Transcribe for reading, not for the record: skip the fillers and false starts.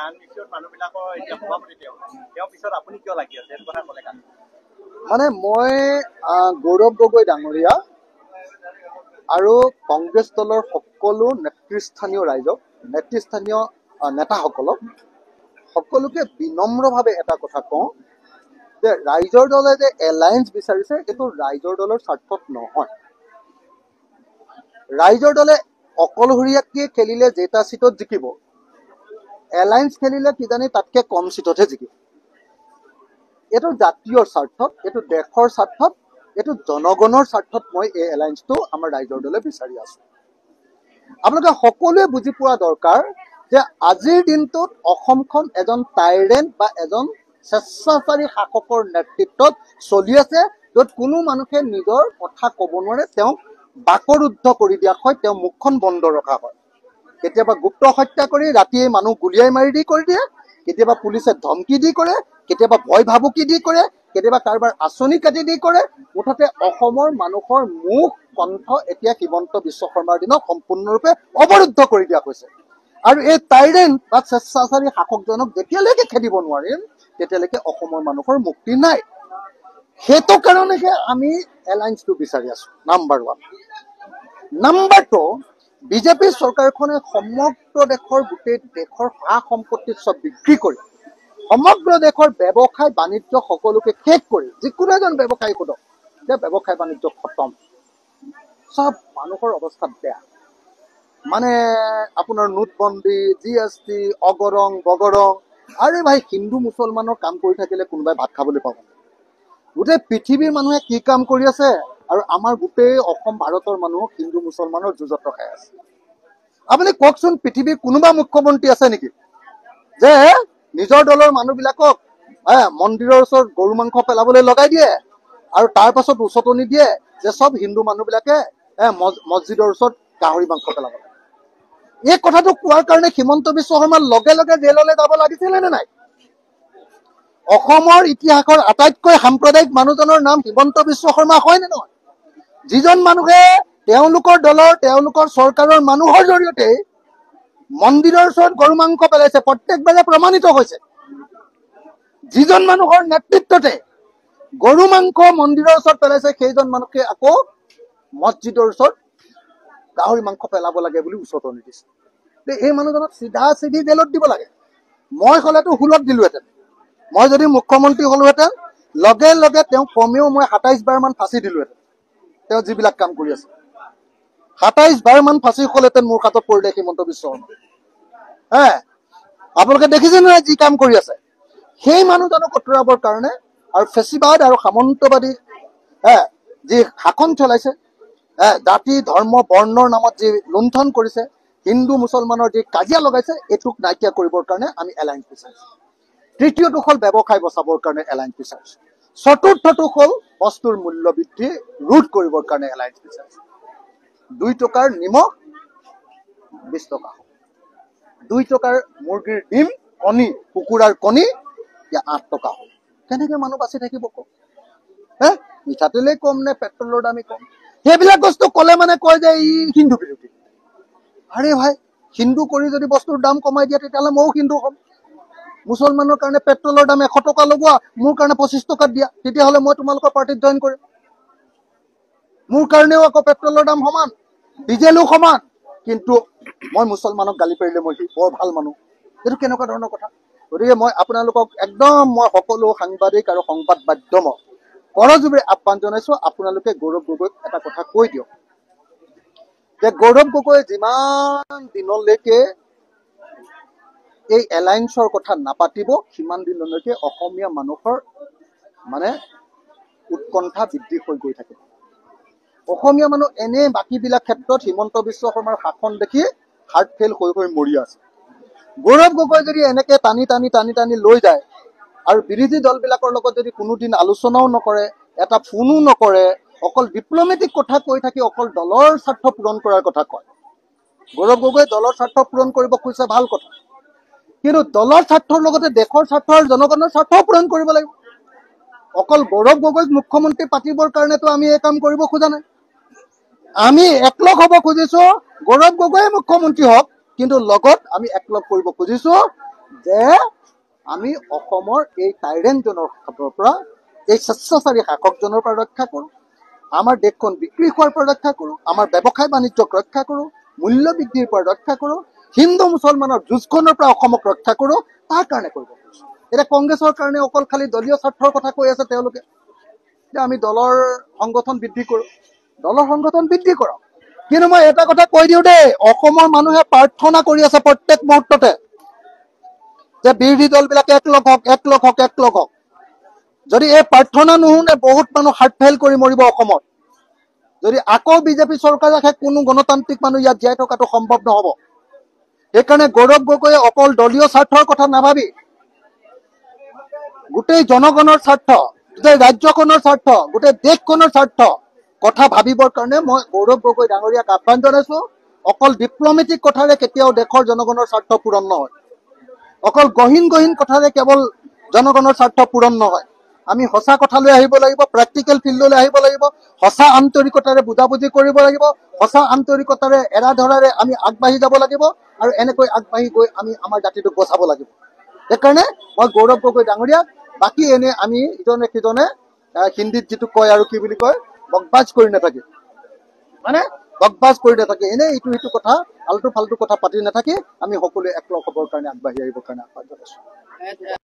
আন বিষয়ত মানুহবিলাকৰ এতিয়া সভাপতি তেওঁ পিছত আপুনি কিয় লাগি আছে এই কথা ক'লে কালি মানে মই গৌৰৱ গগৈ ডাঙৰীয়া আৰু কংগ্ৰেছ দলৰ সকলো নেতৃস্থানীয় ৰাইজক নেতৃস্থানীয় নেতাসকলক সকলোকে বিনম্ৰভাৱে এটা কথা কওঁ যে ৰাইজৰ দলে যে এলায়েন্স বিচাৰিছে এইটো ৰাইজৰ দলৰ স্বাৰ্থত নহয়। ৰাইজৰ দলে অকলশৰীয়াকৈ খেলিলে যেটা চিটত জিকিব, এলায়েন্স খেলিলে কিজানি তাতকে কম চিটতহে জিকিব। এইটো জাতীয় স্বাৰ্থত, এইটো দেশৰ স্বাৰ্থত, এইটো জনগণৰ স্বাৰ্থত মই এই এলায়েন্সটো আমাৰ ৰাইজৰ দলে বিচাৰি আছো। আপোনালোকে সকলোৱে বুজি পোৱা দৰকাৰ যে আজিৰ দিনটোত অসমখন এজন টাইৰেণ্ট বা এজন স্বেচ্ছাচাৰী শাসকৰ নেতৃত্বত চলি আছে, য'ত কোনো মানুহে নিজৰ কথা ক'ব নোৱাৰে, তেওঁক বাকৰুদ্ধ কৰি দিয়া হয়, তেওঁ মুখখন বন্ধ ৰখা হয়। কেতিয়াবা গুপ্ত হত্যা কৰি ৰাতিয়ে মানুহ গুলিয়াই মাৰি দি কৰি দিয়ে, কেতিয়াবা পুলিচে ধমকি দি কৰে, কেতিয়াবা ভয় ভাবুকি দি কৰে, কেতিয়াবা কাৰোবাৰ আঁচনি কাটি দি কৰে। মুঠতে অসমৰ মানুহৰ মুখ কণ্ঠ এতিয়া হিমন্ত বিশ্ব শৰ্মাৰ দিনত সম্পূৰ্ণৰূপে অৱৰুদ্ধ কৰি দিয়া হৈছে। আৰু এই টাইৰেণ্ট বা স্বেচ্ছাচাৰী শাসকজনক যেতিয়ালৈকে খেদিব নোৱাৰিম তেতিয়ালৈকে অসমৰ মানুহৰ মুক্তি নাই। সেইটো কাৰণেহে আমি এলায়েন্সটো বিচাৰি আছো, নাম্বাৰ 1। নাম্বাৰ 2, বিজেপি চৰকাৰখনে সমগ্ৰ দেশৰ গোটেই দেশৰ সা সম্পত্তি চব বিক্ৰী কৰি সমগ্ৰ দেশৰ ব্যৱসায় বাণিজ্য সকলোকে শেষ কৰি, যিকোনো এজন ব্যৱসায়ী সোধক যে ব্যৱসায় বাণিজ্য খতম, চব মানুহৰ অৱস্থাত বেয়া। মানে আপোনাৰ নোটবন্দী, GST, অগৰং বগৰং। আৰে ভাই, হিন্দু মুছলমানৰ কাম কৰি থাকিলে কোনোবাই ভাত খাবলৈ পাব। গোটেই পৃথিৱীৰ মানুহে কি কাম কৰি আছে আৰু আমাৰ গোটেই অসম ভাৰতৰ মানুহ হিন্দু মুছলমানৰ যুঁজত ৰখাই আছে। আপুনি কওকচোন, পৃথিৱীৰ কোনোবা মুখ্যমন্ত্ৰী আছে নেকি যে নিজৰ দলৰ মানুহবিলাকক মন্দিৰৰ ওচৰত গৰু মাংস পেলাবলৈ লগাই দিয়ে আৰু তাৰ পাছত উচতনি দিয়ে যে চব হিন্দু মানুহবিলাকে মছজিদৰ ওচৰত গাহৰি মাংস পেলাব? এই কথাটো কোৱাৰ কাৰণে হিমন্ত বিশ্ব শৰ্মাৰ লগে লগে জেললৈ যাব লাগিছিলে নে নাই? অসমৰ ইতিহাসৰ আটাইতকৈ সাম্প্ৰদায়িক মানুহজনৰ নাম হিমন্ত বিশ্ব শৰ্মা হয় নে নহয়? যিজন মানুহে তেওঁলোকৰ দলৰ, তেওঁলোকৰ চৰকাৰৰ মানুহৰ জৰিয়তে মন্দিৰৰ ওচৰত গৰু মাংস পেলাইছে, প্ৰত্যেকবাৰে প্ৰমাণিত হৈছে। যিজন মানুহৰ নেতৃত্বতে গৰু মাংস মন্দিৰৰ ওচৰত পেলাইছে, সেইজন মানুহকে আকৌ মছজিদৰ ওচৰত গাহৰি মাংস পেলাব লাগে বুলি উচতনি দিছে। এই মানুহজনক চিধা চিধি জেলত দিব লাগে। মই হলেতো হুলত দিলোহেঁতেন। মই যদি মুখ্যমন্ত্ৰী হলোহেঁতেন লগে লগে তেওঁ কমেও মই 27 বাৰ মান ফাঁচি দিলোহেঁতেন। তেওঁ যিবিলাক কাম কৰি আছে 27 বাৰ মান ফাঁচি হলহেঁতেন মোৰ হাতত পৰিলে হিমন্ত বিশ্ব শৰ্মা। আপোনালোকে দেখিছে নহয় যি কাম কৰি আছে। সেই মানুহজনক আঁতৰাবৰ কাৰণে আৰু ফেচিবাদ আৰু সামন্তবাদী যি শাসন চলাইছে, জাতি ধৰ্ম বৰ্ণৰ নামত যি লুণ্ঠন কৰিছে, হিন্দু মুছলমানৰ যি কাজিয়া লগাইছে, এইটোক নাইকিয়া কৰিবৰ কাৰণে আমি এলায়েন্স বিচাৰিছো। তৃতীয়টো হ'ল ব্যৱসায় বচাবৰ কাৰণে এলায়েন্স বিচাৰিছো। চতুৰ্থটো হ'ল বস্তুৰ মূল্য বৃদ্ধি ৰোধ কৰিবৰ কাৰণে এলায়েন্স বিচাৰিছো। 2 টকাৰ নিমখ 20 টকা হ'ব। 2 টকাৰ মুৰ্গীৰ ডিম, কণী, কুকুৰাৰ কণী এতিয়া 8 টকা হ'ল। কেনেকে মানুহ বাচি থাকিব কওক? মিঠাতেলেই কম নে পেট্ৰলৰ দামেই কম? সেইবিলাক বস্তু ক'লে মানে কয় যে ই হিন্দু বিৰোধী। আৰে ভাই, হিন্দু কৰি যদি বস্তুৰ দাম কমাই দিয়া তেতিয়াহ'লে ময়ো হিন্দু হ'ম। মুছলমানৰ কাৰণে পেট্ৰলৰ দাম 100 টকা লগোৱা, মোৰ কাৰণে 25 টকাত দিয়া, তেতিয়াহ'লে মই তোমালোকৰ পাৰ্টিত জইন কৰিম। মোৰ কাৰণেও আকৌ পেট্ৰলৰ দাম সমান, ডিজেলো সমান, কিন্তু মই মুছলমানক গালি পাৰিলে মই বৰ ভাল মানুহ। এইটো কেনেকুৱা ধৰণৰ কথা? গতিকে মই আপোনালোকক একদম সকলো সাংবাদিক আৰু সংবাদ মাধ্যমক কৰজোৰে আহ্বান জনাইছো, আপোনালোকে গৌৰৱ গগৈক এটা কথা কৈ দিয়ক যে গৌৰৱ গগৈ যিমান দিনলৈকে এই এলায়েন্সৰ কথা নাপাতিব, সিমান দিনলৈকে অসমীয়া মানুহৰ মানে উৎকণ্ঠা বৃদ্ধি হৈ গৈ থাকিব। অসমীয়া মানুহ এনে বাকীবিলাক ক্ষেত্ৰত হিমন্ত বিশ্ব শৰ্মাৰ শাসন দেখি হাৰ্ট ফেইল হৈ হৈ মৰি আছে। গৌৰৱ গগৈ যদি এনেকে টানি টানি টানি টানি লৈ যায় আৰু বিৰোধী দলবিলাকৰ লগত যদি কোনোদিন আলোচনাও নকৰে, এটা ফোনো নকৰে, অকল ডিপ্ল'মেটিক কথা কৈ থাকি অকল দলৰ স্বাৰ্থ পূৰণ কৰাৰ কথা কয়। গৌৰৱ গগৈ দলৰ স্বাৰ্থ পূৰণ কৰিব খুজিছে, ভাল কথা, কিন্তু দলৰ স্বাৰ্থৰ লগতে দেশৰ স্বাৰ্থ আৰু জনগণৰ স্বাৰ্থও পূৰণ কৰিব লাগিব। অকল গৌৰৱ গগৈক মুখ্যমন্ত্ৰী পাতিবৰ কাৰণেতো আমি এই কাম কৰিব খোজা নাই। আমি একলগ হ'ব খুজিছো, গৌৰৱ গগৈয়ে মুখ্যমন্ত্ৰী হওক, কিন্তু লগত আমি একলগ কৰিব খুজিছো যে আমি অসমৰ এই টাইৰেণ্টজনৰ হাতৰ পৰা, এই স্বেচ্ছাচাৰী শাসকজনৰ পৰা ৰক্ষা কৰোঁ, আমাৰ দেশখন বিক্ৰী হোৱাৰ পৰা ৰক্ষা কৰোঁ, আমাৰ ব্যৱসায় বাণিজ্যক ৰক্ষা কৰোঁ, মূল্য বৃদ্ধিৰ পৰা ৰক্ষা কৰোঁ, হিন্দু মুছলমানৰ যুঁজখনৰ পৰা অসমক ৰক্ষা কৰোঁ, তাৰ কাৰণে কৰিব পাৰিছোঁ। এতিয়া কংগ্ৰেছৰ কাৰণে অকল খালি দলীয় স্বাৰ্থৰ কথা কৈ আছে তেওঁলোকে, যে আমি দলৰ সংগঠন বৃদ্ধি কৰোঁ। দলৰ সংগঠন বৃদ্ধি কৰক, কিন্তু মই এটা কথা কৈ দিওঁ দেই, অসমৰ মানুহে প্ৰাৰ্থনা কৰি আছে প্ৰত্যেক মুহূৰ্ততে যে বিৰোধী দলবিলাকে একলগ হওক, একলগ হওক, একলগ হওক। যদি এই প্ৰাৰ্থনা নুশুনে বহুত মানুহ হাৰ্ট ফেইল কৰি মৰিব অসমত। যদি আকৌ বিজেপি চৰকাৰ আহে কোনো গণতান্ত্ৰিক মানুহ ইয়াত জীয়াই থকাটো সম্ভৱ নহ'ব। সেইকাৰণে গৌৰৱ গগৈয়ে অকল দলীয় স্বাৰ্থৰ কথা নাভাবি গোটেই জনগণৰ স্বাৰ্থ, গোটেই ৰাজ্যখনৰ স্বাৰ্থ, গোটেই দেশখনৰ স্বাৰ্থ কথা ভাবিবৰ কাৰণে মই গৌৰৱ গগৈ ডাঙৰীয়াক আহ্বান জনাইছোঁ। অকল ডিপ্ল'মেটিক কথাৰে কেতিয়াও দেশৰ জনগণৰ স্বাৰ্থ পূৰণ নহয়, অকল গহীন গহীন কথাৰে কেৱল জনগণৰ স্বাৰ্থ পূৰণ নহয়। আমি সঁচা কথালৈ আহিব লাগিব, প্ৰেক্টিকেল ফিল্ডলৈ আহিব লাগিব, সঁচা আন্তৰিকতাৰে বুজাবুজি কৰিব লাগিব, সঁচা আন্তৰিকতাৰে এৰাধৰাৰে আমি আগবাঢ়ি যাব লাগিব, আৰু এনেকৈ আগবাঢ়ি গৈ আমি আমাৰ জাতিটোক বচাব লাগিব। সেইকাৰণে মই গৌৰৱ গগৈ ডাঙৰীয়াক, বাকী এনে আমি ইজনে সিজনে হিন্দীত যিটো কয় আৰু কি বুলি কয়, বকবাজ কৰি নাথাকি, মানে বকবাজ কৰি নাথাকি, এনে ইটো সিটো কথা আল্টু ফাল্টু কথা পাতি নাথাকি আমি সকলোৱে একলগ হ'বৰ কাৰণে আগবাঢ়ি আহিবৰ কাৰণে আহ্বান জনাইছোঁ।